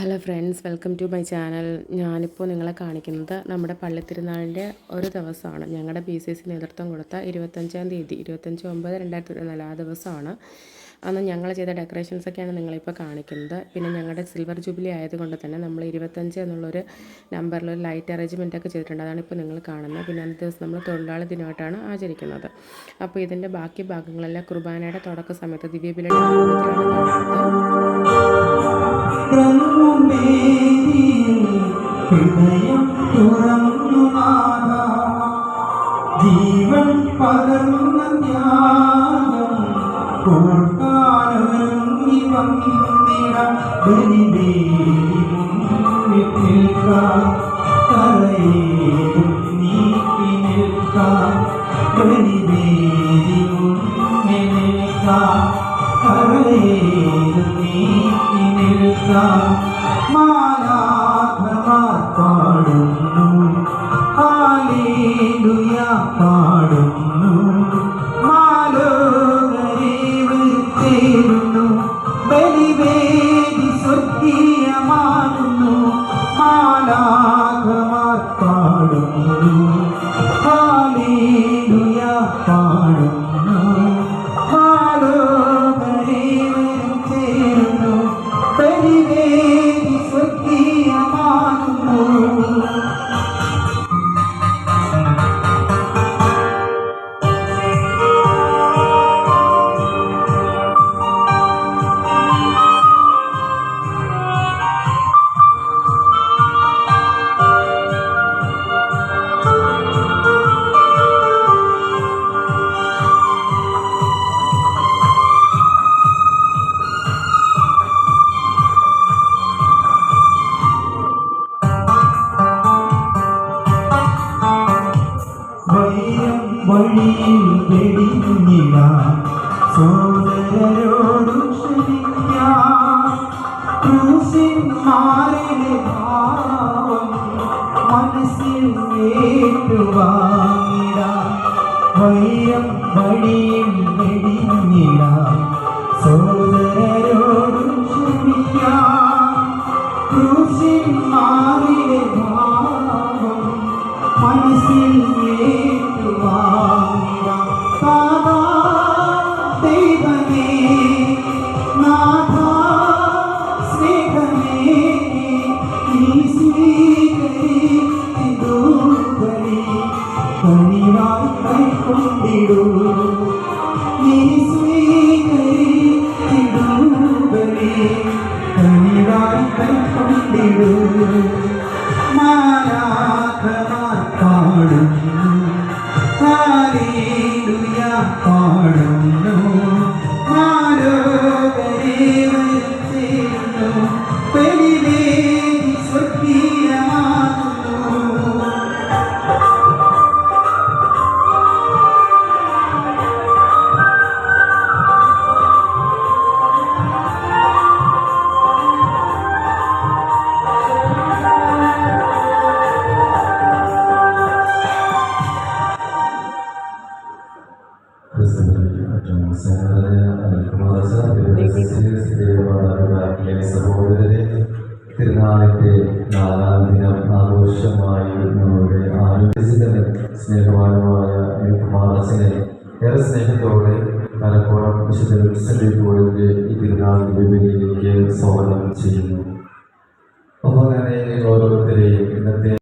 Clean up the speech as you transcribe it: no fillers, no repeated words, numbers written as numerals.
Hello friends, welcome to my channel. ഞാനിപ്പോൾ നിങ്ങളെ കാണിക്കുന്നത് നമ്മുടെ പള്ളിത്തിരുനാളിൻ്റെ ഒരു ദിവസമാണ്. ഞങ്ങളുടെ PCC നേതൃത്വം കൊടുത്ത 25-ാം തീയതി 25/9/2024 ആ ദിവസമാണ്. അന്ന് ഞങ്ങൾ ചെയ്ത ഡെക്കറേഷൻസൊക്കെയാണ് നിങ്ങളിപ്പോൾ കാണിക്കുന്നത്. പിന്നെ ഞങ്ങളുടെ സിൽവർ ജൂബിലി ആയതുകൊണ്ട് തന്നെ നമ്മൾ 25 എന്നുള്ളൊരു നമ്പറിൽ ഒരു ലൈറ്റ് അറേഞ്ച്മെൻറ്റൊക്കെ ചെയ്തിട്ടുണ്ട്. അതാണ് ഇപ്പോൾ നിങ്ങൾ കാണുന്നത്. പിന്നെ അന്നത്തെ ദിവസം നമ്മൾ തൊഴിലാളി ദിനമായിട്ടാണ് ആചരിക്കുന്നത്. അപ്പോൾ ഇതിൻ്റെ ബാക്കി ഭാഗങ്ങളെല്ലാം കുർബാനയുടെ തുടക്ക സമയത്ത് ദിവ്യബലിയുടെ ആരംഭത്തിലാണ് ഹൃദയം തുറന്നു ജീവൻ പകർന്ന ത്യാഗം കോർക്കാനൊരുങ്ങി വന്നിടം നിൽക്കാം കരയേതും നീക്കി നിൽക്കാം നിൽക്കാം കരയേതും നീക്കി നിൽക്കാം മാലാഖമാർ പാടുന്നു ഹല്ലേലൂയ പാടുന്നു മാലോകരെ വിളിച്ചേരുന്നു ബലിവേദി സ്വർഗീയമാകുന്നു മാലാഖമാർ പാടുന്നു ഹല്ലേലൂയ പാടുന്നു മാലോകരെ വിളിച്ചേരുന്നു ബലിവേദി സ്വർഗീയമാകുന്നു. വഴിയിൽ വെടിഞ്ഞിടാം സോദരരോടു ക്ഷമിക്കാം ക്രൂശന്മാരുടെ ഭാവം മനസ്സിൽ ഏറ്റുവാങ്ങിടാം വഴിയിൽ വെടിഞ്ഞിടാം സോദരരോടു ക്ഷമിക്കാം ക്രൂശന്മാരുടെ ഭാവം മനസ്സിൽ ദൈവമേ നാഥ സ്നേഹമേ നീ സ്വീകരിച്ചിടുകരി കനിവായി കൈക്കൊണ്ടിടൂ നീ സ്വീകരിച്ചിടുകരി കനിവായി കൈക്കൊണ്ടിടൂ മാലാഖമാർ പാടുന്നു ഹല്ലേലൂയ പാടുന്നു മാലോകരെ വിളിച്ചേരുന്നു ബലിവേദി സ്വർഗീയമാകുന്നു. സഹോദരരെ, തിരുനാളിന്റെ 4-ാം ദിനം ആഘോഷമായി നമ്മുടെ ആരോഗ്യസിദ്ധനും സ്നേഹവാനുമായ കുമാരസിനെ ഏറെ സ്നേഹത്തോടെ പലപ്പോഴും വിശുദ്ധ വിൻസെന്റ് കോളിന്റെ ഈ തിരുനാൾ ദിവ്യബലിയിലേക്ക് സ്വാഗതം ചെയ്യുന്നു. ഒപ്പം തന്നെ ഓരോരുത്തരെയും